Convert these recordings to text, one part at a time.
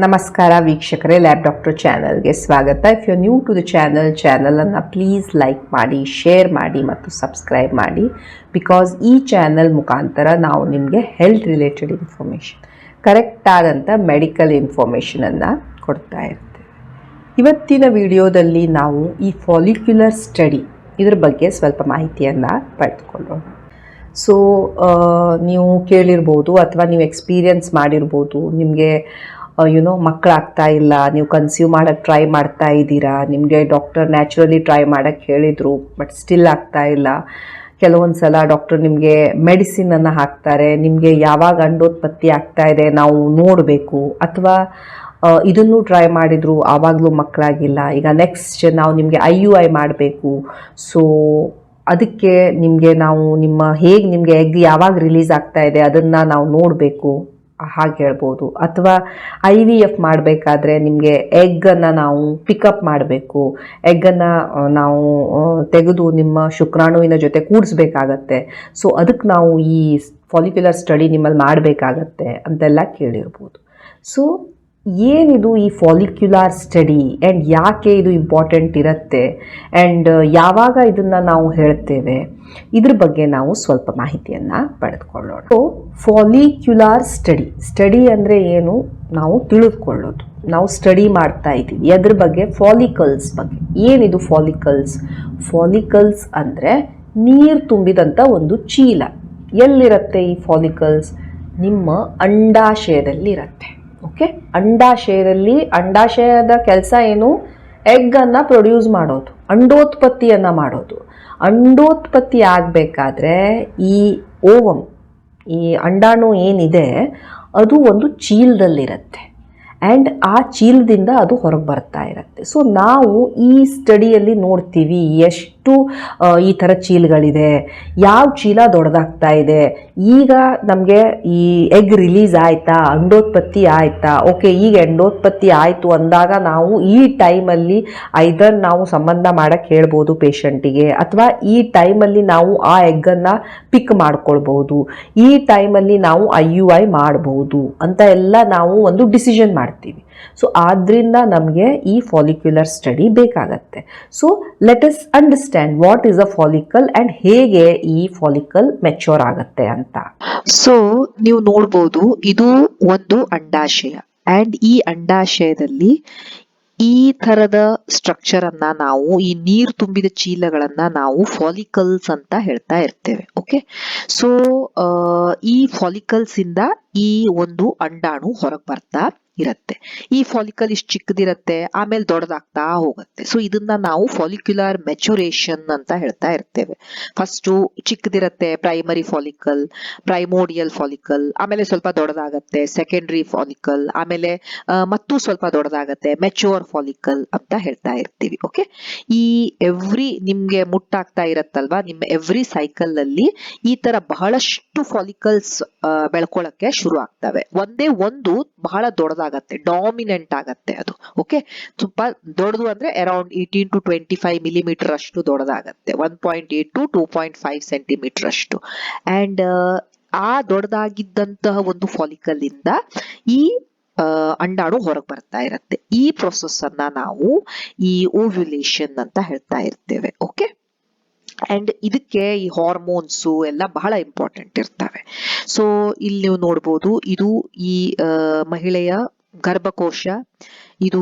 ನಮಸ್ಕಾರ ವೀಕ್ಷಕರೇ, lab doctor ಚಾನಲ್ಗೆ ಸ್ವಾಗತ. If you new to the ಚಾನಲನ್ನು ಪ್ಲೀಸ್ ಲೈಕ್ ಮಾಡಿ, ಶೇರ್ ಮಾಡಿ ಮತ್ತು ಸಬ್ಸ್ಕ್ರೈಬ್ ಮಾಡಿ. ಬಿಕಾಸ್ ಈ ಚಾನಲ್ ಮುಖಾಂತರ ನಾವು ನಿಮಗೆ ಹೆಲ್ತ್ ರಿಲೇಟೆಡ್ ಇನ್ಫಾರ್ಮೇಷನ್, ಕರೆಕ್ಟಾದಂಥ ಮೆಡಿಕಲ್ ಇನ್ಫಾರ್ಮೇಷನನ್ನು ಕೊಡ್ತಾ ಇರ್ತೇವೆ. ಇವತ್ತಿನ ವಿಡಿಯೋದಲ್ಲಿ ನಾವು ಈ ಫಾಲಿಕ್ಯುಲರ್ ಸ್ಟಡಿ ಇದ್ರ ಬಗ್ಗೆ ಸ್ವಲ್ಪ ಮಾಹಿತಿಯನ್ನು ಪಡೆದುಕೊಳ್ಳೋಣ. ಸೊ ನೀವು ಕೇಳಿರ್ಬೋದು ಅಥವಾ ನೀವು ಎಕ್ಸ್ಪೀರಿಯನ್ಸ್ ಮಾಡಿರ್ಬೋದು, ನಿಮಗೆ ಮಕ್ಕಳಾಗ್ತಾ ಇಲ್ಲ, ನೀವು ಕನ್ಸ್ಯೂಮ್ ಮಾಡೋಕ್ಕೆ ಟ್ರೈ ಮಾಡ್ತಾ ಇದ್ದೀರಾ, ನಿಮಗೆ ಡಾಕ್ಟರ್ ನ್ಯಾಚುರಲಿ ಟ್ರೈ ಮಾಡೋಕ್ಕೆ ಹೇಳಿದರು ಬಟ್ ಸ್ಟಿಲ್ ಆಗ್ತಾ ಇಲ್ಲ. ಕೆಲವೊಂದು ಸಲ ಡಾಕ್ಟರ್ ನಿಮಗೆ ಮೆಡಿಸಿನನ್ನು ಹಾಕ್ತಾರೆ, ನಿಮಗೆ ಯಾವಾಗ ಅಂಡೋತ್ಪತ್ತಿ ಆಗ್ತಾ ಇದೆ ನಾವು ನೋಡಬೇಕು, ಅಥವಾ ಇದನ್ನು ಟ್ರೈ ಮಾಡಿದ್ರು ಆವಾಗಲೂ ಮಕ್ಕಳಾಗಿಲ್ಲ, ಈಗ ನೆಕ್ಸ್ಟ್ ನಾವು ನಿಮಗೆ IUI ಮಾಡಬೇಕು. ಸೊ ಅದಕ್ಕೆ ನಿಮಗೆ ನಾವು ನಿಮಗೆ ಎಗ್ ಯಾವಾಗ ರಿಲೀಸ್ ಆಗ್ತಾ ಇದೆ ಅದನ್ನು ನಾವು ನೋಡಬೇಕು ಹಾಗೆ ಹೇಳ್ಬೋದು. ಅಥವಾ IVF ಮಾಡಬೇಕಾದ್ರೆ ನಿಮಗೆ ಎಗ್ಗನ್ನು ನಾವು ಪಿಕಪ್ ಮಾಡಬೇಕು, ಎಗ್ಗನ್ನು ನಾವು ತೆಗೆದು ನಿಮ್ಮ ಶುಕ್ರಾಣುವಿನ ಜೊತೆ ಕೂಡಿಸ್ಬೇಕಾಗತ್ತೆ. ಸೊ ಅದಕ್ಕೆ ನಾವು ಈ ಫಾಲಿಕ್ಯುಲರ್ ಸ್ಟಡಿ ನಿಮ್ಮಲ್ಲಿ ಮಾಡಬೇಕಾಗತ್ತೆ ಅಂತೆಲ್ಲ ಕೇಳಿರ್ಬೋದು. ಸೊ ಏನಿದು ಈ ಫಾಲಿಕ್ಯುಲರ್ ಸ್ಟಡಿ ಆ್ಯಂಡ್ ಯಾಕೆ ಇದು ಇಂಪಾರ್ಟೆಂಟ್ ಇರುತ್ತೆ ಆ್ಯಂಡ್ ಯಾವಾಗ ಇದನ್ನು ನಾವು ಹೇಳ್ತೇವೆ, ಇದ್ರ ಬಗ್ಗೆ ನಾವು ಸ್ವಲ್ಪ ಮಾಹಿತಿಯನ್ನು ಪಡೆದುಕೊಳ್ಳೋಣ. ಸೊ ಫಾಲಿಕ್ಯುಲರ್ ಸ್ಟಡಿ ಅಂದರೆ ಏನು ನಾವು ತಿಳಿದುಕೊಳ್ಳೋದು. ನಾವು ಸ್ಟಡಿ ಮಾಡ್ತಾ ಇದ್ದೀವಿ ಅದ್ರ ಬಗ್ಗೆ, ಫಾಲಿಕಲ್ಸ್ ಬಗ್ಗೆ. ಏನಿದು ಫಾಲಿಕಲ್ಸ್ ಅಂದರೆ ನೀರು ತುಂಬಿದಂಥ ಒಂದು ಚೀಲ. ಎಲ್ಲಿರುತ್ತೆ ಈ ಫಾಲಿಕಲ್ಸ್? ನಿಮ್ಮ ಅಂಡಾಶಯದಲ್ಲಿ ಇರುತ್ತೆ. ಓಕೆ, ಅಂಡಾಶಯದ ಕೆಲಸ ಏನು? ಎಗ್ಗನ್ನು ಪ್ರೊಡ್ಯೂಸ್ ಮಾಡೋದು, ಅಂಡೋತ್ಪತ್ತಿಯನ್ನು ಮಾಡೋದು. ಅಂಡೋತ್ಪತ್ತಿ ಆಗಬೇಕಾದ್ರೆ ಈ ಓವಮ್, ಈ ಅಂಡಾಣು ಏನಿದೆ ಅದು ಒಂದು ಚೀಲದಲ್ಲಿರುತ್ತೆ ಆ್ಯಂಡ್ ಆ ಚೀಲದಿಂದ ಅದು ಹೊರಗೆ ಬರ್ತಾ ಇರುತ್ತೆ. ಸೊ ನಾವು ಈ ಸ್ಟಡಿಯಲ್ಲಿ ನೋಡ್ತೀವಿ ಎಷ್ಟು ಈ ಥರ ಚೀಲಗಳಿದೆ, ಯಾವ ಚೀಲ ದೊಡ್ಡದಾಗ್ತಾ ಇದೆ. ಈಗ ನಮಗೆ ಈ ಎಗ್ ರಿಲೀಸ್ ಆಯಿತಾ, ಅಂಡೋತ್ಪತ್ತಿ ಆಯಿತಾ, ಓಕೆ ಈಗ ಅಂಡೋತ್ಪತ್ತಿ ಆಯಿತು ಅಂದಾಗ ನಾವು ಈ ಟೈಮಲ್ಲಿ ಐದರ್ ನಾವು ಸಂಬಂಧ ಮಾಡೋಕ್ಕೆ ಹೇಳ್ಬೋದು ಪೇಷಂಟಿಗೆ, ಅಥವಾ ಈ ಟೈಮಲ್ಲಿ ನಾವು ಆ ಎಗ್ಗನ್ನು ಪಿಕ್ ಮಾಡ್ಕೊಳ್ಬೋದು, ಈ ಟೈಮಲ್ಲಿ ನಾವು IUI ಮಾಡ್ಬೋದು ಅಂತ ಎಲ್ಲ ನಾವು ಒಂದು ಡಿಸಿಷನ್ ಮಾಡ್ತೀವಿ. ಸೊ ಆದ್ದರಿಂದ ನಮಗೆ ಈ ಫಾಲಿಕ್ಯುಲರ್ ಸ್ಟಡಿ ಬೇಕಾಗತ್ತೆ. So let us understand what is a follicle and ಹೇಗೆ ಈ ಫಾಲಿಕಲ್ ಮೆಚೂರ್ ಆಗುತ್ತೆ ಅಂತ. ಸೊ ನೀವು ನೋಡ್ಬೋದು, ಇದು ಒಂದು ಅಂಡಾಶಯ ಆ್ಯಂಡ್ ಈ ಅಂಡಾಶಯದಲ್ಲಿ ಈ ಥರದ ಸ್ಟ್ರಕ್ಚರ್ ಅನ್ನ ನಾವು, ಈ ನೀರು ತುಂಬಿದ ಚೀಲಗಳನ್ನ ನಾವು ಫಾಲಿಕಲ್ಸ್ ಅಂತ ಹೇಳ್ತಾ ಇರ್ತೇವೆ. ಓಕೆ, ಸೊ ಈ ಫಾಲಿಕಲ್ಸ್ ಇಂದ ಈ ಒಂದು ಅಂಡಾಣು ಹೊರಗೆ ಬರ್ತಾ ಇರುತ್ತೆ. ಈ ಫಾಲಿಕಲ್ ಇಷ್ಟು ಚಿಕ್ಕದಿರುತ್ತೆ, ಆಮೇಲೆ ದೊಡ್ಡದಾಗ್ತಾ ಹೋಗುತ್ತೆ. ಸೊ ಇದನ್ನ ನಾವು ಫಾಲಿಕ್ಯುಲರ್ ಮೆಚುರೇಷನ್ ಅಂತ ಹೇಳ್ತಾ ಇರ್ತೇವೆ. First ಚಿಕ್ಕದಿರುತ್ತೆ primary follicle, primordial follicle, ಆಮೇಲೆ ಸ್ವಲ್ಪ ದೊಡ್ಡದಾಗತ್ತೆ ಸೆಕೆಂಡ್ರಿ ಫಾಲಿಕಲ್, ಆಮೇಲೆ ಮತ್ತೂ ಸ್ವಲ್ಪ ದೊಡ್ಡದಾಗತ್ತೆ ಮೆಚೂರ್ ಫಾಲಿಕಲ್ ಅಂತ ಹೇಳ್ತಾ ಇರ್ತೀವಿ. ಓಕೆ, ಈ ನಿಮ್ಗೆ ಮುಟ್ಟಾಗ್ತಾ ಇರತ್ತಲ್ವಾ, ನಿಮ್ಮ ಎವ್ರಿ ಸೈಕಲ್ ಅಲ್ಲಿ ಈ ತರ ಬಹಳಷ್ಟು ಫಾಲಿಕಲ್ಸ್ ಬೆಳ್ಕೊಳಕ್ಕೆ ಶುರು ಆಗ್ತವೆ. ಒಂದೇ ಒಂದು ಬಹಳ ದೊಡ್ಡದಾಗತ್ತೆ, ಡಾಮಿನೆಂಟ್ ಆಗತ್ತೆ ಅದು. ಓಕೆ, ಸ್ವಲ್ಪ ದೊಡ್ಡದು ಅಂದ್ರೆ ಅರೌಂಡ್ 18 to 25 ಮಿಲಿಮೀಟರ್ ಅಷ್ಟು ದೊಡ್ಡದಾಗತ್ತೆ, 1.8 to 2.5 ಸೆಂಟಿಮೀಟರ್ ಅಷ್ಟು. ಅಂಡ್ ಆ ದೊಡ್ಡದಾಗಿದ್ದಂತಹ ಒಂದು ಫಾಲಿಕಲ್ ಇಂದ ಈ ಅಂಡಾಣು ಹೊರಗೆ ಬರ್ತಾ ಇರತ್ತೆ. ಈ ಪ್ರೊಸೆಸ್ ಅನ್ನ ನಾವು ಈ ಓವ್ಯುಲೇಷನ್ ಅಂತ ಹೇಳ್ತಾ ಇರ್ತೇವೆ. ಓಕೆ, ಅಂಡ್ ಇದಕ್ಕೆ ಈ ಹಾರ್ಮೋನ್ಸು ಎಲ್ಲ ಬಹಳ ಇಂಪಾರ್ಟೆಂಟ್ ಇರ್ತವೆ. ಸೊ ಇಲ್ಲಿ ನೀವು ನೋಡ್ಬೋದು, ಇದು ಈ ಮಹಿಳೆಯ ಗರ್ಭಕೋಶ, ಇದು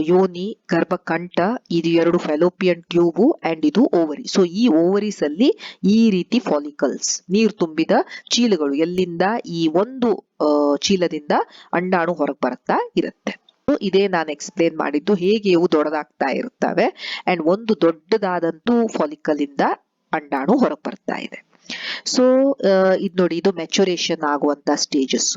ಯೋನಿ, ಗರ್ಭಕಂಠ, ಇದು 2 ಫೆಲೋಪಿಯನ್ ಟ್ಯೂಬು ಅಂಡ್ ಇದು ಓವರಿ. ಸೊ ಈ ಓವರೀಸ್ ಅಲ್ಲಿ ಈ ರೀತಿ ಫಾಲಿಕಲ್ಸ್, ನೀರು ತುಂಬಿದ ಚೀಲಗಳು, ಎಲ್ಲಿಂದ ಈ ಒಂದು ಚೀಲದಿಂದ ಅಂಡಾಣು ಹೊರಗೆ ಬರ್ತಾ ಇರುತ್ತೆ. ಇದೇ ನಾನು ಎಕ್ಸ್ಪ್ಲೇನ್ ಮಾಡಿದ್ದು ಹೇಗೆ ಇವು ದೊಡ್ಡದಾಗ್ತಾ ಇರುತ್ತವೆ ಅಂಡ್ ಒಂದು ದೊಡ್ಡದಾದಂತೂ ಫಾಲಿಕಲ್ ಇಂದ ಅಂಡಾಣು ಹೊರಗೆ ಬರ್ತಾ ಇದೆ. ಸೊ ಇದು ನೋಡಿ, ಇದು ಮೆಚುರೇಷನ್ ಆಗುವಂತ ಸ್ಟೇಜಸ್.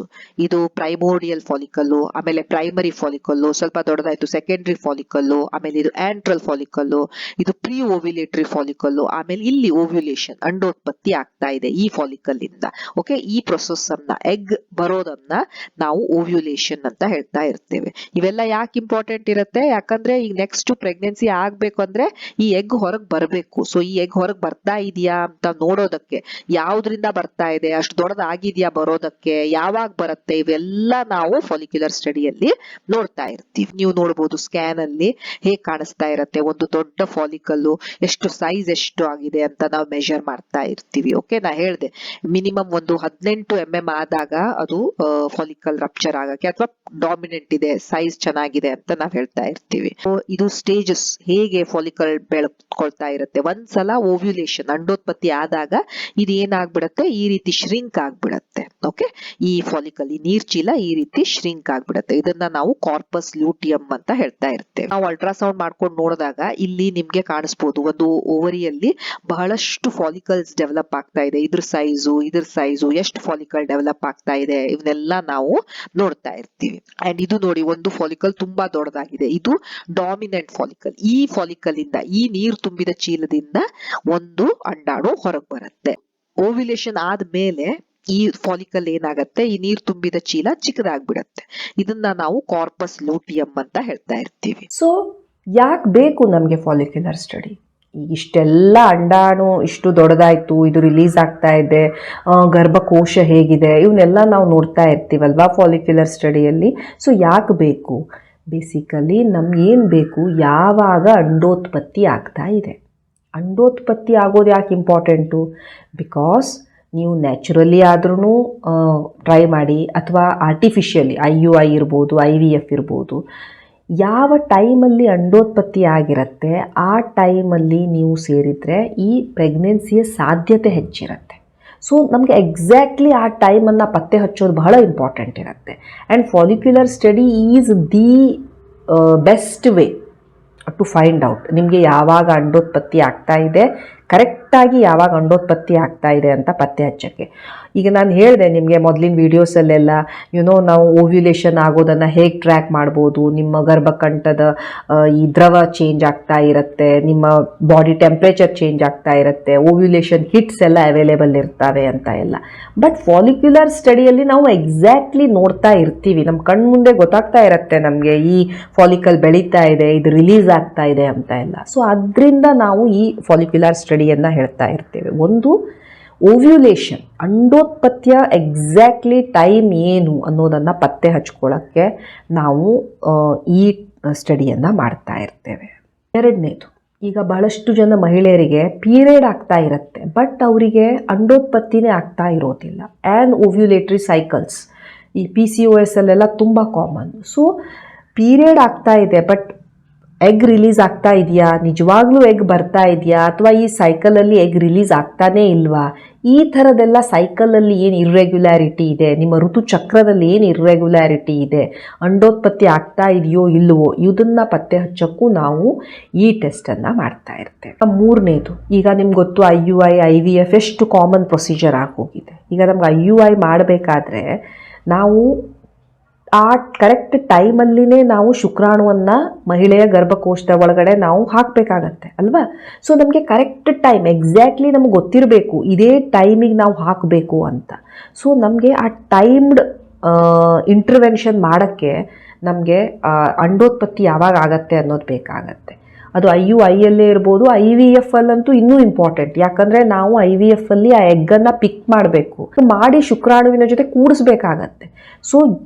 ಇದು ಪ್ರೈಮೋಡಿಯಲ್ ಫಾಲಿಕಲ್ಲು, ಆಮೇಲೆ ಪ್ರೈಮರಿ ಫಾಲಿಕಲ್ಲು, ಸ್ವಲ್ಪ ದೊಡ್ಡದಾಯ್ತು ಸೆಕೆಂಡ್ರಿ ಫಾಲಿಕಲ್ಲು, ಆಮೇಲೆ ಇದು ಆಂಟ್ರಲ್ ಫಾಲಿಕಲ್ಲು, ಇದು ಪ್ರೀ ಓವ್ಯುಲೇಟರಿ ಫಾಲಿಕಲ್ಲು, ಆಮೇಲೆ ಇಲ್ಲಿ ಓವ್ಯುಲೇಷನ್, ಅಂಡೋತ್ಪತ್ತಿ ಆಗ್ತಾ ಇದೆ ಈ ಫಾಲಿಕಲ್ ಇಂದ. ಓಕೆ, ಈ ಪ್ರೊಸೆಸ್ ಅನ್ನ, ಎಗ್ ಬರೋದನ್ನ ನಾವು ಓವ್ಯುಲೇಷನ್ ಅಂತ ಹೇಳ್ತಾ ಇರ್ತೇವೆ. ಇವೆಲ್ಲ ಯಾಕೆ ಇಂಪಾರ್ಟೆಂಟ್ ಇರುತ್ತೆ? ಯಾಕಂದ್ರೆ ಈಗ ನೆಕ್ಸ್ಟ್ ಪ್ರೆಗ್ನೆನ್ಸಿ ಆಗ್ಬೇಕು ಅಂದ್ರೆ ಈ ಎಗ್ ಹೊರಗೆ ಬರಬೇಕು. ಸೊ ಈ ಎಗ್ ಹೊರಗೆ ಬರ್ತಾ ಇದೆಯಾ ಅಂತ ನೋಡೋದಕ್ಕೆ ಯಾವ್ದ್ರಿಂದ ಬರ್ತಾ ಇದೆ, ಅಷ್ಟು ದೊಡ್ಡದಾಗಿದ್ಯಾ ಬರೋದಕ್ಕೆ, ಯಾವಾಗ ಬರುತ್ತೆ, ಇವೆಲ್ಲ ನಾವು ಫಾಲಿಕ್ಯುಲರ್ ಸ್ಟಡಿಯಲ್ಲಿ ನೋಡ್ತಾ ಇರ್ತೀವಿ. ನೀವು ನೋಡ್ಬೋದು ಸ್ಕ್ಯಾನ್ ಅಲ್ಲಿ ಹೇಗ್ ಕಾಣಿಸ್ತಾ ಇರತ್ತೆ, ಒಂದು ದೊಡ್ಡ ಫಾಲಿಕಲ್ಲು ಎಷ್ಟು ಸೈಜ್ ಎಷ್ಟು ಆಗಿದೆ ಅಂತ ನಾವು ಮೆಷರ್ ಮಾಡ್ತಾ ಇರ್ತೀವಿ. ಓಕೆ, ನಾ ಹೇಳ್ದೆ ಮಿನಿಮಮ್ ಒಂದು 18 mm ಆದಾಗ ಅದು ಫಾಲಿಕಲ್ ರಪ್ಚರ್ ಆಗಕ್ಕೆ ಅಥವಾ ಡಾಮಿನೆಂಟ್ ಇದೆ, ಸೈಜ್ ಚೆನ್ನಾಗಿದೆ ಅಂತ ನಾವ್ ಹೇಳ್ತಾ ಇರ್ತೀವಿ. ಇದು ಸ್ಟೇಜಸ್ ಹೇಗೆ ಫಾಲಿಕಲ್ ಬೆಳ್ಕೊಳ್ತಾ ಇರುತ್ತೆ. ಒಂದ್ಸಲ ಓವ್ಯುಲೇಷನ್ ಅಂಡೋತ್ಪತ್ತಿ ಆದಾಗ ಇದು ಏನಾಗ್ಬಿಡತ್ತೆ, ಈ ರೀತಿ ಶ್ರಿಂಕ್ ಆಗ್ಬಿಡತ್ತೆ. ಓಕೆ, ಈ ಫಾಲಿಕಲ್, ಈ ನೀರ್ಚೀಲ ಈ ರೀತಿ ಶ್ರಿಂಕ್ ಆಗ್ಬಿಡತ್ತೆ. ಇದನ್ನ ನಾವು ಕಾರ್ಪಸ್ ಲ್ಯೂಟಿಯಂ ಅಂತ ಹೇಳ್ತಾ ಇರ್ತೇವೆ. ನಾವು ಅಲ್ಟ್ರಾಸೌಂಡ್ ಮಾಡ್ಕೊಂಡು ನೋಡಿದಾಗ ಇಲ್ಲಿ ನಿಮ್ಗೆ ಕಾಣಿಸ್ಬೋದು ಒಂದು ಓವರಿಯಲ್ಲಿ ಬಹಳಷ್ಟು ಫಾಲಿಕಲ್ಸ್ ಡೆವಲಪ್ ಆಗ್ತಾ ಇದೆ. ಇದ್ರ ಸೈಜು ಎಷ್ಟು ಫಾಲಿಕಲ್ ಡೆವಲಪ್ ಆಗ್ತಾ ಇದೆ ಇವನ್ನೆಲ್ಲ ನಾವು ನೋಡ್ತಾ ಇರ್ತೀವಿ. ಅಂಡ್ ಇದು ನೋಡಿ, ಒಂದು ಫಾಲಿಕಲ್ ತುಂಬಾ ದೊಡ್ಡದಾಗಿದೆ, ಇದು ಡಾಮಿನೆಂಟ್ ಫಾಲಿಕಲ್. ಈ ಫಾಲಿಕಲ್ ಇಂದ, ಈ ನೀರು ತುಂಬಿದ ಚೀಲದಿಂದ ಒಂದು ಅಂಡಾಣು ಹೊರಗೆ ಬರುತ್ತೆ. ಓವ್ಯುಲೇಷನ್ ಆದ್ಮೇಲೆ ಈ ಫಾಲಿಕಲ್ ಏನಾಗತ್ತೆ, ಈ ನೀರು ತುಂಬಿದ ಚೀಲ ಚಿಕ್ಕದಾಗ್ಬಿಡತ್ತೆ. ಇದನ್ನ ನಾವು ಕಾರ್ಪಸ್ ಲೂಟಿಯಂ ಅಂತ ಹೇಳ್ತಾ ಇರ್ತೀವಿ. ಸೊ ಯಾಕೆ ಬೇಕು ನಮಗೆ ಫಾಲಿಕ್ಯುಲರ್ ಸ್ಟಡಿ? ಇಷ್ಟೆಲ್ಲ ಅಂಡಾಣು ಇಷ್ಟು ದೊಡ್ಡದಾಯಿತು, ಇದು ರಿಲೀಸ್ ಆಗ್ತಾ ಇದೆ, ಗರ್ಭಕೋಶ ಹೇಗಿದೆ, ಇವನ್ನೆಲ್ಲ ನಾವು ನೋಡ್ತಾ ಇರ್ತೀವಲ್ವಾ ಫಾಲಿಕ್ಯುಲರ್ ಸ್ಟಡಿಯಲ್ಲಿ. ಸೊ ಯಾಕೆ ಬೇಕು? ಬೇಸಿಕಲಿ ನಮ್ಗೇನು ಬೇಕು, ಯಾವಾಗ ಅಂಡೋತ್ಪತ್ತಿ ಆಗ್ತಾ ಇದೆ. ಅಂಡೋತ್ಪತ್ತಿ ಆಗೋದು ಯಾಕೆ ಇಂಪಾರ್ಟೆಂಟು? ಬಿಕಾಸ್ ನೀವು ನ್ಯಾಚುರಲಿ ಆದ್ರೂ ಟ್ರೈ ಮಾಡಿ ಅಥವಾ ಆರ್ಟಿಫಿಷಿಯಲಿ IUI ಇರ್ಬೋದು, IVF ಇರ್ಬೋದು, ಯಾವ ಟೈಮಲ್ಲಿ ಅಂಡೋತ್ಪತ್ತಿ ಆಗಿರುತ್ತೆ ಆ ಟೈಮಲ್ಲಿ ನೀವು ಸೇರಿದರೆ ಈ ಪ್ರೆಗ್ನೆನ್ಸಿಯ ಸಾಧ್ಯತೆ ಹೆಚ್ಚಿರುತ್ತೆ. ಸೊ ನಮಗೆ ಎಕ್ಸಾಕ್ಟ್ಲಿ ಆ ಟೈಮನ್ನು ಪತ್ತೆ ಹಚ್ಚೋದು ಬಹಳ ಇಂಪಾರ್ಟೆಂಟ್ ಇರುತ್ತೆ. And follicular study is the best way to find out ನಿಮಗೆ ಯಾವಾಗ ಅಂಡೋತ್ಪತ್ತಿ ಆಗ್ತಾ ಇದೆ, ಕರೆಕ್ಟಾಗಿ ಯಾವಾಗ ಅಂಡೋತ್ಪತ್ತಿ ಆಗ್ತಾ ಇದೆ ಅಂತ ಪತ್ತೆ ಹಚ್ಚೋಕ್ಕೆ. ಈಗ ನಾನು ಹೇಳಿದೆ ನಿಮಗೆ ಮೊದಲಿನ ವೀಡಿಯೋಸಲ್ಲೆಲ್ಲ ನಾವು ಓವ್ಯುಲೇಷನ್ ಆಗೋದನ್ನು ಹೇಗೆ ಟ್ರ್ಯಾಕ್ ಮಾಡ್ಬೋದು. ನಿಮ್ಮ ಗರ್ಭಕಂಠದ ಈ ದ್ರವ ಚೇಂಜ್ ಆಗ್ತಾ ಇರುತ್ತೆ, ನಿಮ್ಮ ಬಾಡಿ ಟೆಂಪ್ರೇಚರ್ ಚೇಂಜ್ ಆಗ್ತಾ ಇರುತ್ತೆ, ಓವ್ಯುಲೇಷನ್ ಹಿಟ್ಸ್ ಎಲ್ಲ ಅವೈಲೇಬಲ್ ಇರ್ತವೆ ಅಂತ ಎಲ್ಲ. ಬಟ್ ಫಾಲಿಕ್ಯುಲರ್ ಸ್ಟಡಿಯಲ್ಲಿ ನಾವು ಎಕ್ಸಾಕ್ಟ್ಲಿ ನೋಡ್ತಾ ಇರ್ತೀವಿ, ನಮ್ಮ ಕಣ್ಣು ಮುಂದೆ ಗೊತ್ತಾಗ್ತಾ ಇರುತ್ತೆ ನಮಗೆ ಈ ಫಾಲಿಕಲ್ ಬೆಳೀತಾ ಇದೆ, ಇದು ರಿಲೀಸ್ ಆಗ್ತಾ ಇದೆ ಅಂತ ಎಲ್ಲ. ಸೊ ಅದರಿಂದ ನಾವು ಈ ಫಾಲಿಕ್ಯುಲರ್ ಸ್ಟಡಿಯನ್ನು ಹೇಳ್ತಾ ಇರ್ತೇವೆ. ಒಂದು ಓವ್ಯುಲೇಷನ್, ಅಂಡೋತ್ಪತ್ತಿಯ ಎಕ್ಸಾಕ್ಟ್ಲಿ ಟೈಮ್ ಏನು ಅನ್ನೋದನ್ನು ಪತ್ತೆ ಹಚ್ಕೊಳ್ಳೋಕ್ಕೆ ನಾವು ಈ ಸ್ಟಡಿಯನ್ನು ಮಾಡ್ತಾ ಇರ್ತೇವೆ. ಎರಡನೇದು, ಈಗ ಬಹಳಷ್ಟು ಜನ ಮಹಿಳೆಯರಿಗೆ ಪೀರಿಯಡ್ ಆಗ್ತಾ ಇರುತ್ತೆ, ಬಟ್ ಅವರಿಗೆ ಅಂಡೋತ್ಪತ್ತಿನೇ ಆಗ್ತಾ ಇರೋದಿಲ್ಲ. ಆ್ಯಂಡ್ ಓವ್ಯುಲೇಟ್ರಿ ಸೈಕಲ್ಸ್ ಈ PCOS ಅಲ್ಲೆಲ್ಲ ತುಂಬ ಕಾಮನ್. ಸೊ ಪೀರಿಯಡ್ ಆಗ್ತಾ ಇದೆ, ಬಟ್ ಎಗ್ ರಿಲೀಸ್ ಆಗ್ತಾ ಇದೆಯಾ, ನಿಜವಾಗ್ಲೂ ಎಗ್ ಬರ್ತಾ ಇದೆಯಾ, ಅಥವಾ ಈ ಸೈಕಲಲ್ಲಿ ಎಗ್ ರಿಲೀಸ್ ಆಗ್ತಾನೇ ಇಲ್ವಾ, ಈ ಥರದೆಲ್ಲ ಸೈಕಲಲ್ಲಿ ಏನು ಇರ್ರೆಗ್ಯುಲಾರಿಟಿ ಇದೆ, ನಿಮ್ಮ ಋತುಚಕ್ರದಲ್ಲಿ ಏನು ಇರ್ರೆಗ್ಯುಲಾರಿಟಿ ಇದೆ, ಅಂಡೋತ್ಪತ್ತಿ ಆಗ್ತಾ ಇದೆಯೋ ಇಲ್ವೋ, ಇದನ್ನು ಪತ್ತೆ ಹಚ್ಚೋಕ್ಕೂ ನಾವು ಈ ಟೆಸ್ಟನ್ನು ಮಾಡ್ತಾ ಇರ್ತೇವೆ. ಮೂರನೇದು, ಈಗ ನಿಮ್ಗೆ ಗೊತ್ತು IUI IVF ಎಷ್ಟು ಕಾಮನ್ ಪ್ರೊಸೀಜರ್ ಆಗೋಗಿದೆ. ಈಗ ನಮ್ಗೆ IUI ಮಾಡಬೇಕಾದ್ರೆ ನಾವು ಆ ಕರೆಕ್ಟ್ ಟೈಮಲ್ಲಿನೇ ನಾವು ಶುಕ್ರಾಣುವನ್ನು ಮಹಿಳೆಯ ಗರ್ಭಕೋಶದ ಒಳಗಡೆ ನಾವು ಹಾಕಬೇಕಾಗತ್ತೆ ಅಲ್ವಾ. ಸೊ ನಮಗೆ ಕರೆಕ್ಟ್ ಟೈಮ್ ಎಕ್ಸಾಕ್ಟ್ಲಿ ನಮ್ಗೆ ಗೊತ್ತಿರಬೇಕು, ಇದೇ ಟೈಮಿಗೆ ನಾವು ಹಾಕಬೇಕು ಅಂತ. ಸೊ ನಮಗೆ ಆ ಟೈಮ್ಡ್ ಇಂಟರ್ವೆನ್ಷನ್ ಮಾಡೋಕ್ಕೆ ನಮಗೆ ಅಂಡೋತ್ಪತ್ತಿ ಯಾವಾಗ ಆಗತ್ತೆ ಅನ್ನೋದು ಬೇಕಾಗತ್ತೆ. ಅದು IUIಯಲ್ಲೇ ಇರ್ಬೋದು, IVF ಅಲ್ಲಂತೂ ಇನ್ನೂ ಇಂಪಾರ್ಟೆಂಟ್. ಯಾಕಂದರೆ ನಾವು IVF ಅಲ್ಲಿ ಆ ಎಗ್ಗನ್ನು ಪಿಕ್ ಮಾಡಬೇಕು, ಮಾಡಿ ಶುಕ್ರಾಣುವಿನ ಜೊತೆ ಕೂಡಿಸ್ಬೇಕಾಗತ್ತೆ. ಸೊ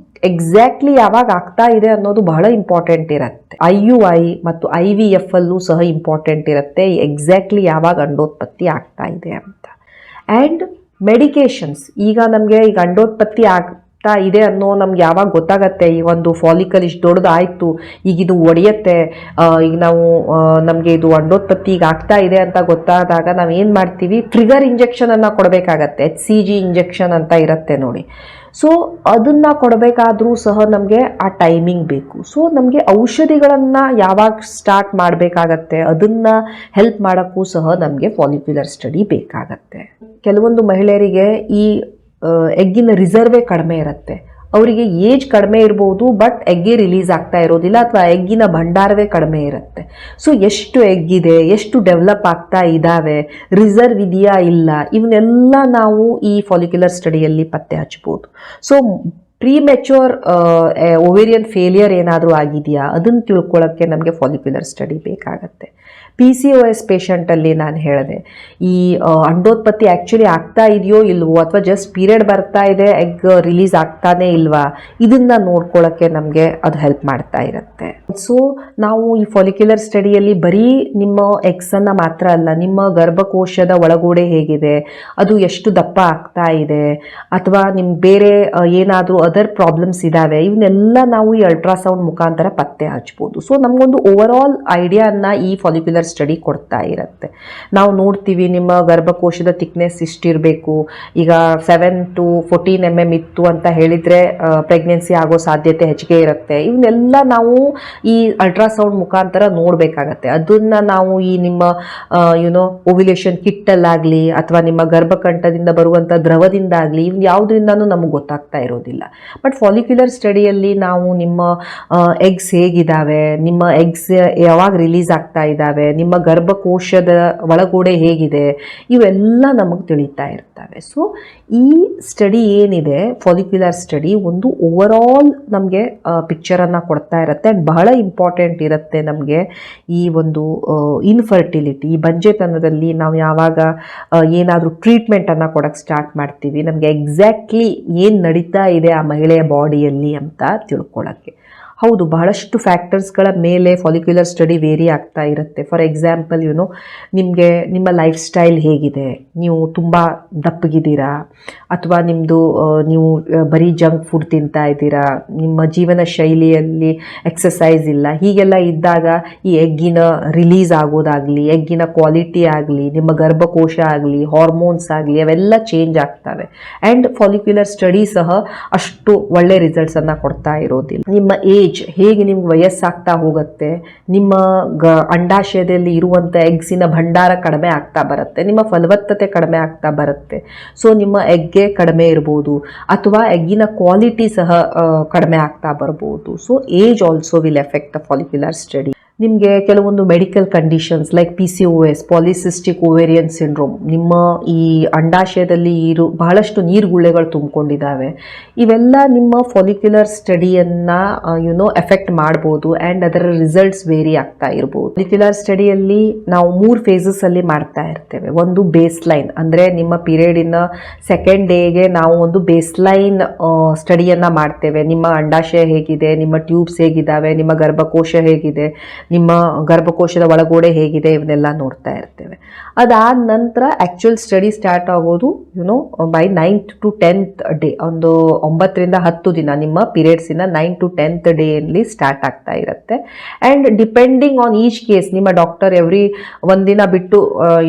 ಎಕ್ಸಾಕ್ಟ್ಲಿ ಯಾವಾಗ ಆಗ್ತಾ ಇದೆ ಅನ್ನೋದು ಬಹಳ ಇಂಪಾರ್ಟೆಂಟ್ ಇರುತ್ತೆ. IUI ಮತ್ತು IVF ಅಲ್ಲೂ ಸಹ ಇಂಪಾರ್ಟೆಂಟ್ ಇರುತ್ತೆ ಎಕ್ಸಾಕ್ಟ್ಲಿ ಯಾವಾಗ ಅಂಡೋತ್ಪತ್ತಿ ಆಗ್ತಾ ಇದೆ ಅಂತ. ಆ್ಯಂಡ್ ಮೆಡಿಕೇಶನ್ಸ್, ಈಗ ನಮಗೆ ಈಗ ಅಂಡೋತ್ಪತ್ತಿ ಆಗ್ತಾ ಇದೆ ಅನ್ನೋ ನಮ್ಗೆ ಯಾವಾಗ ಗೊತ್ತಾಗತ್ತೆ, ಈ ಒಂದು ಫಾಲಿಕಲ್ ಇಷ್ಟು ದೊಡ್ಡದಾಯಿತು, ಈಗ ಇದು ಒಡೆಯತ್ತೆ, ಈಗ ನಾವು ನಮಗೆ ಇದು ಅಂಡೋತ್ಪತ್ತಿ ಈಗ ಆಗ್ತಾ ಇದೆ ಅಂತ ಗೊತ್ತಾದಾಗ ನಾವು ಏನು ಮಾಡ್ತೀವಿ, ಟ್ರಿಗರ್ ಇಂಜೆಕ್ಷನನ್ನು ಕೊಡಬೇಕಾಗತ್ತೆ. HCG ಇಂಜೆಕ್ಷನ್ ಅಂತ ಇರುತ್ತೆ ನೋಡಿ. ಸೊ ಅದನ್ನು ಕೊಡಬೇಕಾದ್ರೂ ಸಹ ನಮಗೆ ಆ ಟೈಮಿಂಗ್ ಬೇಕು. ಸೊ ನಮಗೆ ಔಷಧಿಗಳನ್ನು ಯಾವಾಗ ಸ್ಟಾರ್ಟ್ ಮಾಡಬೇಕಾಗತ್ತೆ, ಅದನ್ನು ಹೆಲ್ಪ್ ಮಾಡೋಕ್ಕೂ ಸಹ ನಮಗೆ ಫಾಲಿಕ್ಯುಲರ್ ಸ್ಟಡಿ ಬೇಕಾಗತ್ತೆ. ಕೆಲವೊಂದು ಮಹಿಳೆಯರಿಗೆ ಈ ಎಗ್ಗಿನ ರಿಸರ್ವೇ ಕಡಿಮೆ ಇರುತ್ತೆ, ಅವರಿಗೆ ಏಜ್ ಕಡಿಮೆ ಇರ್ಬೋದು, ಬಟ್ ಎಗ್ಗೆ ರಿಲೀಸ್ ಆಗ್ತಾ ಇರೋದಿಲ್ಲ, ಅಥವಾ ಎಗ್ಗಿನ ಭಂಡಾರವೇ ಕಡಿಮೆ ಇರುತ್ತೆ. ಸೊ ಎಷ್ಟು ಎಗ್ಗಿದೆ, ಎಷ್ಟು ಡೆವಲಪ್ ಆಗ್ತಾ ಇದ್ದಾವೆ, ರಿಸರ್ವ್ ಇದೆಯಾ ಇಲ್ಲ, ಇವನ್ನೆಲ್ಲ ನಾವು ಈ ಫಾಲಿಕ್ಯುಲರ್ ಸ್ಟಡಿಯಲ್ಲಿ ಪತ್ತೆ ಹಚ್ಬೋದು. ಸೊ ಪ್ರೀಮೆಚ್ಯೂರ್ ಓವೇರಿಯನ್ ಫೇಲಿಯರ್ ಏನಾದರೂ ಆಗಿದೆಯಾ ಅದನ್ನು ತಿಳ್ಕೊಳ್ಳೋಕ್ಕೆ ನಮಗೆ ಫಾಲಿಕ್ಯುಲರ್ ಸ್ಟಡಿ ಬೇಕಾಗತ್ತೆ. PCOS ಪೇಷಂಟಲ್ಲಿ ನಾನು ಹೇಳಿದೆ ಈ ಅಂಡೋತ್ಪತ್ತಿ ಆ್ಯಕ್ಚುಲಿ ಆಗ್ತಾ ಇದೆಯೋ ಇಲ್ವೋ ಅಥವಾ ಜಸ್ಟ್ ಪೀರಿಯಡ್ ಬರ್ತಾ ಇದೆ ಎಗ್ ರಿಲೀಸ್ ಆಗ್ತಾನೇ ಇಲ್ವಾ ಇದನ್ನು ನೋಡ್ಕೊಳ್ಳೋಕ್ಕೆ ನಮಗೆ ಅದು ಹೆಲ್ಪ್ ಮಾಡ್ತಾ ಇರುತ್ತೆ. ಸೊ ನಾವು ಈ ಫಾಲಿಕ್ಯುಲರ್ ಸ್ಟಡಿಯಲ್ಲಿ ಬರೀ ನಿಮ್ಮ ಎಗ್ಸನ್ನು ಮಾತ್ರ ಅಲ್ಲ, ನಿಮ್ಮ ಗರ್ಭಕೋಶದ ಒಳಗೋಡೆ ಹೇಗಿದೆ, ಅದು ಎಷ್ಟು ದಪ್ಪ ಆಗ್ತಾ ಇದೆ, ಅಥವಾ ನಿಮ್ಗೆ ಬೇರೆ ಏನಾದರೂ ಅದರ್ ಪ್ರಾಬ್ಲಮ್ಸ್ ಇದ್ದಾವೆ, ಇವನ್ನೆಲ್ಲ ನಾವು ಈ ಅಲ್ಟ್ರಾಸೌಂಡ್ ಮುಖಾಂತರ ಪತ್ತೆ ಹಚ್ಬೋದು. ಸೊ ನಮಗೊಂದು ಓವರ್ ಆಲ್ ಐಡಿಯಾನ ಈ ಫಾಲಿಕ್ಯುಲರ್ ಸ್ಟಡಿ ಕೊಡ್ತಾ ಇರುತ್ತೆ. ನಾವು ನೋಡ್ತೀವಿ ನಿಮ್ಮ ಗರ್ಭಕೋಶದ ಥಿಕ್ನೆಸ್ ಇಷ್ಟಿರಬೇಕು, ಈಗ 7 to 14 mm ಇತ್ತು ಅಂತ ಹೇಳಿದರೆ ಪ್ರೆಗ್ನೆನ್ಸಿ ಆಗೋ ಸಾಧ್ಯತೆ ಹೆಚ್ಚಿಗೆ ಇರುತ್ತೆ. ಇವನ್ನೆಲ್ಲ ನಾವು ಈ ಅಲ್ಟ್ರಾಸೌಂಡ್ ಮುಖಾಂತರ ನೋಡಬೇಕಾಗತ್ತೆ. ಅದನ್ನು ನಾವು ಈ ನಿಮ್ಮ ಓವ್ಯುಲೇಷನ್ ಕಿಟ್ಟಲ್ಲಾಗಲಿ ಅಥವಾ ನಿಮ್ಮ ಗರ್ಭಕಂಠದಿಂದ ಬರುವಂಥ ದ್ರವದಿಂದಾಗಲಿ ಇವು ಯಾವುದರಿಂದನೂ ನಮಗೆ ಗೊತ್ತಾಗ್ತಾ ಇರೋದಿಲ್ಲ. ಬಟ್ ಫಾಲಿಕ್ಯುಲರ್ ಸ್ಟಡಿಯಲ್ಲಿ ನಾವು ನಿಮ್ಮ ಎಗ್ಸ್ ಹೇಗಿದ್ದಾವೆ, ನಿಮ್ಮ ಎಗ್ಸ್ ಯಾವಾಗ ರಿಲೀಸ್ ಆಗ್ತಾ ಇದ್ದಾವೆ, ನಿಮ್ಮ ಗರ್ಭಕೋಶದ ಒಳಗೋಡೆ ಹೇಗಿದೆ, ಇವೆಲ್ಲ ನಮಗೆ ತಿಳಿತಾ ಇರ್ತವೆ. ಸೊ ಈ ಸ್ಟಡಿ ಏನಿದೆ ಫಾಲಿಕ್ಯುಲರ್ ಸ್ಟಡಿ ಒಂದು ಓವರ್ ಆಲ್ ನಮಗೆ ಪಿಕ್ಚರನ್ನು ಕೊಡ್ತಾ ಇರುತ್ತೆ. ಆ್ಯಂಡ್ ಬಹಳ ಇಂಪಾರ್ಟೆಂಟ್ ಇರುತ್ತೆ ನಮಗೆ ಈ ಒಂದು ಇನ್ಫರ್ಟಿಲಿಟಿ, ಈ ಬಂಜೆತನದಲ್ಲಿ ನಾವು ಯಾವಾಗ ಏನಾದರೂ ಟ್ರೀಟ್ಮೆಂಟನ್ನು ಕೊಡೋಕ್ಕೆ ಸ್ಟಾರ್ಟ್ ಮಾಡ್ತೀವಿ, ನಮಗೆ ಎಕ್ಸಾಕ್ಟ್ಲಿ ಏನು ನಡೀತಾ ಇದೆ ಆ ಮಹಿಳೆಯ ಬಾಡಿಯಲ್ಲಿ ಅಂತ ತಿಳ್ಕೊಳ್ಳೋಕ್ಕೆ. ಹೌದು, ಬಹಳಷ್ಟು ಫ್ಯಾಕ್ಟರ್ಸ್ಗಳ ಮೇಲೆ ಫಾಲಿಕ್ಯುಲರ್ ಸ್ಟಡಿ ವೇರಿ ಆಗ್ತಾ ಇರುತ್ತೆ. ಫಾರ್ ಎಕ್ಸಾಂಪಲ್ ನಿಮಗೆ ನಿಮ್ಮ ಲೈಫ್ ಸ್ಟೈಲ್ ಹೇಗಿದೆ, ನೀವು ತುಂಬ ದಪ್ಪಗಿದ್ದೀರಾ ಅಥವಾ ನಿಮ್ಮದು ನೀವು ಬರೀ ಜಂಕ್ ಫುಡ್ ತಿಂತಾ ಇದ್ದೀರಾ, ನಿಮ್ಮ ಜೀವನ ಶೈಲಿಯಲ್ಲಿ ಎಕ್ಸಸೈಸ್ ಇಲ್ಲ, ಹೀಗೆಲ್ಲ ಇದ್ದಾಗ ಈ ಎಗ್ಗಿನ ರಿಲೀಸ್ ಆಗೋದಾಗಲಿ, ಎಗ್ಗಿನ ಕ್ವಾಲಿಟಿ ಆಗಲಿ, ನಿಮ್ಮ ಗರ್ಭಕೋಶ ಆಗಲಿ, ಹಾರ್ಮೋನ್ಸ್ ಆಗಲಿ ಅವೆಲ್ಲ ಚೇಂಜ್ ಆಗ್ತವೆ. ಆ್ಯಂಡ್ ಫಾಲಿಕ್ಯುಲರ್ ಸ್ಟಡಿ ಸಹ ಅಷ್ಟು ಒಳ್ಳೆ ರಿಸಲ್ಟ್ಸನ್ನು ಕೊಡ್ತಾ ಇರೋದಿಲ್ಲ. ನಿಮ್ಮ ಹೇಗೆ ನಿಮ್ಗೆ ವಯಸ್ಸಾಗ್ತಾ ಹೋಗುತ್ತೆ, ನಿಮ್ಮ ಅಂಡಾಶಯದಲ್ಲಿ ಇರುವಂಥ ಎಗ್ಸಿನ ಭಂಡಾರ ಕಡಿಮೆ ಆಗ್ತಾ ಬರುತ್ತೆ, ನಿಮ್ಮ ಫಲವತ್ತತೆ ಕಡಿಮೆ ಆಗ್ತಾ ಬರುತ್ತೆ. ಸೊ ನಿಮ್ಮ ಎಗ್ಗೆ ಕಡಿಮೆ ಇರ್ಬೋದು ಅಥವಾ ಎಗ್ಗಿನ ಕ್ವಾಲಿಟಿ ಸಹ ಕಡಿಮೆ ಆಗ್ತಾ ಬರ್ಬೋದು. So age also will effect the follicular study. ನಿಮಗೆ ಕೆಲವೊಂದು medical conditions like PCOS, polycystic ovarian syndrome, ನಿಮ್ಮ ಈ ಅಂಡಾಶಯದಲ್ಲಿ ಬಹಳಷ್ಟು ನೀರುಗುಳ್ಳೆಗಳು ತುಂಬಿಕೊಂಡಿದ್ದಾವೆ, ಇವೆಲ್ಲ ನಿಮ್ಮ ಫಾಲಿಕ್ಯುಲರ್ ಸ್ಟಡಿಯನ್ನು ಎಫೆಕ್ಟ್ ಮಾಡ್ಬೋದು. ಆ್ಯಂಡ್ ಅದರ ರಿಸಲ್ಟ್ಸ್ ವೇರಿ ಆಗ್ತಾ ಇರ್ಬೋದು. ಫಾಲಿಕ್ಯುಲರ್ ಸ್ಟಡಿಯಲ್ಲಿ ನಾವು 3 ಫೇಸಸಲ್ಲಿ ಮಾಡ್ತಾ ಇರ್ತೇವೆ. ಒಂದು ಬೇಸ್ ಲೈನ್, ಅಂದರೆ ನಿಮ್ಮ ಪೀರಿಯಡಿನ ಸೆಕೆಂಡ್ ಡೇಗೆ ನಾವು ಒಂದು ಬೇಸ್ ಲೈನ್ ಸ್ಟಡಿಯನ್ನು ಮಾಡ್ತೇವೆ. ನಿಮ್ಮ ಅಂಡಾಶಯ ಹೇಗಿದೆ, ನಿಮ್ಮ ಟ್ಯೂಬ್ಸ್ ಹೇಗಿದ್ದಾವೆ, ನಿಮ್ಮ ಗರ್ಭಕೋಶ ಹೇಗಿದೆ, ನಿಮ್ಮ ಗರ್ಭಕೋಶದ ಒಳಗೋಡೆ ಹೇಗಿದೆ, ಇವನ್ನೆಲ್ಲ ನೋಡ್ತಾ ಇರ್ತೇವೆ. ಅದಾದ ನಂತರ ಆ್ಯಕ್ಚುಯಲ್ ಸ್ಟಡಿ ಸ್ಟಾರ್ಟ್ ಆಗೋದು by 9th to 10th day, ಒಂದು 9 ರಿಂದ 10 ದಿನ ನಿಮ್ಮ ಪೀರಿಯಡ್ಸಿನ 9 to 10th ಡೇಯಲ್ಲಿ ಸ್ಟಾರ್ಟ್ ಆಗ್ತಾ ಇರುತ್ತೆ. And depending on each case ನಿಮ್ಮ ಡಾಕ್ಟರ್ ಒಂದಿನ ಬಿಟ್ಟು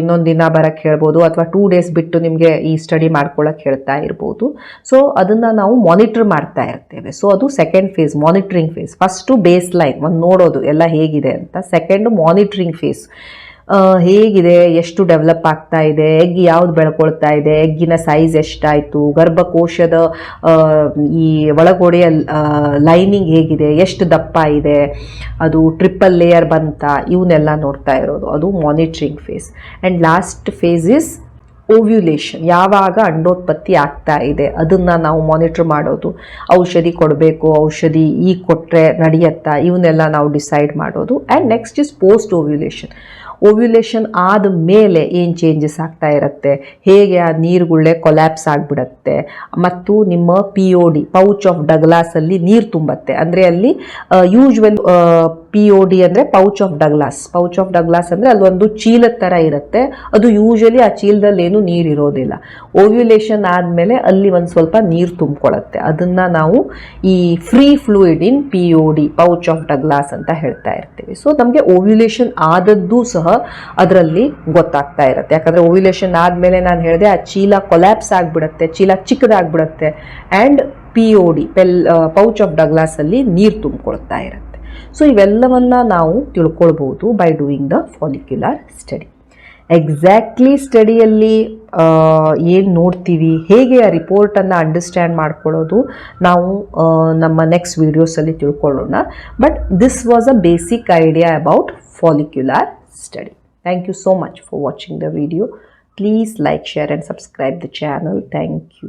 ಇನ್ನೊಂದು ದಿನ ಬರೋಕ್ಕೆ ಹೇಳ್ಬೋದು ಅಥವಾ 2 days ಬಿಟ್ಟು ನಿಮಗೆ ಈ ಸ್ಟಡಿ ಮಾಡ್ಕೊಳ್ಳೋಕೆ ಹೇಳ್ತಾ ಇರ್ಬೋದು. ಸೊ ಅದನ್ನು ನಾವು ಮಾನಿಟರ್ ಮಾಡ್ತಾ ಇರ್ತೇವೆ. ಸೊ ಅದು second phase, monitoring phase. First baseline ಒಂದು ನೋಡೋದು ಎಲ್ಲ ಹೇಗಿದೆ ಅಂತ. ಸೆಕೆಂಡು ಮಾನಿಟರಿಂಗ್ ಫೇಸ್, ಹೇಗಿದೆ, ಎಷ್ಟು ಡೆವಲಪ್ ಆಗ್ತಾ ಇದೆ, ಎಗ್ ಯಾವ್ದು ಬೆಳ್ಕೊಳ್ತಾ ಇದೆ, ಎಗ್ಗಿನ ಸೈಜ್ ಎಷ್ಟಾಯಿತು, ಗರ್ಭಕೋಶದ ಈ ಒಳಗೋಡೆಯ ಲೈನಿಂಗ್ ಹೇಗಿದೆ, ಎಷ್ಟು ದಪ್ಪ ಇದೆ, ಅದು ಟ್ರಿಪಲ್ ಲೇಯರ್ ಬಂತ, ಇವನ್ನೆಲ್ಲ ನೋಡ್ತಾ ಇರೋದು. ಅದು monitoring phase. And last phase is ovulation, ಯಾವಾಗ ಅಂಡೋತ್ಪತ್ತಿ ಆಗ್ತಾ ಇದೆ ಅದನ್ನು ನಾವು ಮಾನಿಟರ್ ಮಾಡೋದು. ಔಷಧಿ ಕೊಡಬೇಕು, ಔಷಧಿ ಈಗ ಕೊಟ್ಟರೆ ನಡೆಯುತ್ತಾ, ಇವನ್ನೆಲ್ಲ ನಾವು ಡಿಸೈಡ್ ಮಾಡೋದು. And next is post ovulation. Ovulation ಆದ ಮೇಲೆ ಏನು ಚೇಂಜಸ್ ಆಗ್ತಾ ಇರುತ್ತೆ, ಹೇಗೆ ಆ ನೀರುಗುಳ್ಳೆ ಕೊಲ್ಯಾಪ್ಸ್ ಆಗಿಬಿಡುತ್ತೆ, ಮತ್ತು ನಿಮ್ಮ POD ಪೌಚ್ ಆಫ್ ಡಗ್ಲಾಸಲ್ಲಿ ನೀರು ತುಂಬತ್ತೆ. ಅಂದರೆ ಅಲ್ಲಿ ಯೂಶ್ವಲ್ POD ಅಂದರೆ ಪೌಚ್ ಆಫ್ ಡಗ್ಲಾಸ್ ಅಂದರೆ ಅಲ್ಲೊಂದು ಚೀಲದ ಥರ ಇರುತ್ತೆ. ಅದು ಯೂಶ್ವಲಿ ಆ ಚೀಲದಲ್ಲಿ ಏನು ನೀರು ಇರೋದಿಲ್ಲ. ಓವ್ಯುಲೇಷನ್ ಆದಮೇಲೆ ಅಲ್ಲಿ ಒಂದು ಸ್ವಲ್ಪ ನೀರು ತುಂಬಿಕೊಳ್ಳುತ್ತೆ. ಅದನ್ನು ನಾವು ಈ free fluid in POD pouch of Douglas ಅಂತ ಹೇಳ್ತಾ ಇರ್ತೀವಿ. ಸೊ ನಮಗೆ ಓವ್ಯುಲೇಷನ್ ಆದದ್ದು ಸಹ ಅದರಲ್ಲಿ ಗೊತ್ತಾಗ್ತಾ ಇರುತ್ತೆ. ಯಾಕಂದರೆ ಓವ್ಯುಲೇಷನ್ ಆದಮೇಲೆ ನಾನು ಹೇಳಿದೆ ಆ ಚೀಲ ಕೊಲ್ಯಾಪ್ಸ್ ಆಗಿಬಿಡುತ್ತೆ, ಚೀಲ ಚಿಕ್ಕದಾಗ್ಬಿಡುತ್ತೆ. ಆ್ಯಂಡ್ POD ಪೌಚ್ ಆಫ್ ಡಗ್ಲಾಸಲ್ಲಿ ನೀರು ತುಂಬಿಕೊಳ್ತಾ ಇರುತ್ತೆ. ಸೊ ಇವೆಲ್ಲವನ್ನ ನಾವು ತಿಳ್ಕೊಳ್ಬೋದು by doing the follicular study. Exactly ಸ್ಟಡಿಯಲ್ಲಿ ಏನು ನೋಡ್ತೀವಿ, ಹೇಗೆ ಆ ರಿಪೋರ್ಟನ್ನು ಅಂಡರ್ಸ್ಟ್ಯಾಂಡ್ ಮಾಡ್ಕೊಳ್ಳೋದು ನಾವು ನಮ್ಮ ನೆಕ್ಸ್ಟ್ ವೀಡಿಯೋಸಲ್ಲಿ ತಿಳ್ಕೊಳ್ಳೋಣ. But this was a basic idea about follicular study. Thank you so much for watching the video. Please like, share and subscribe the channel. Thank you.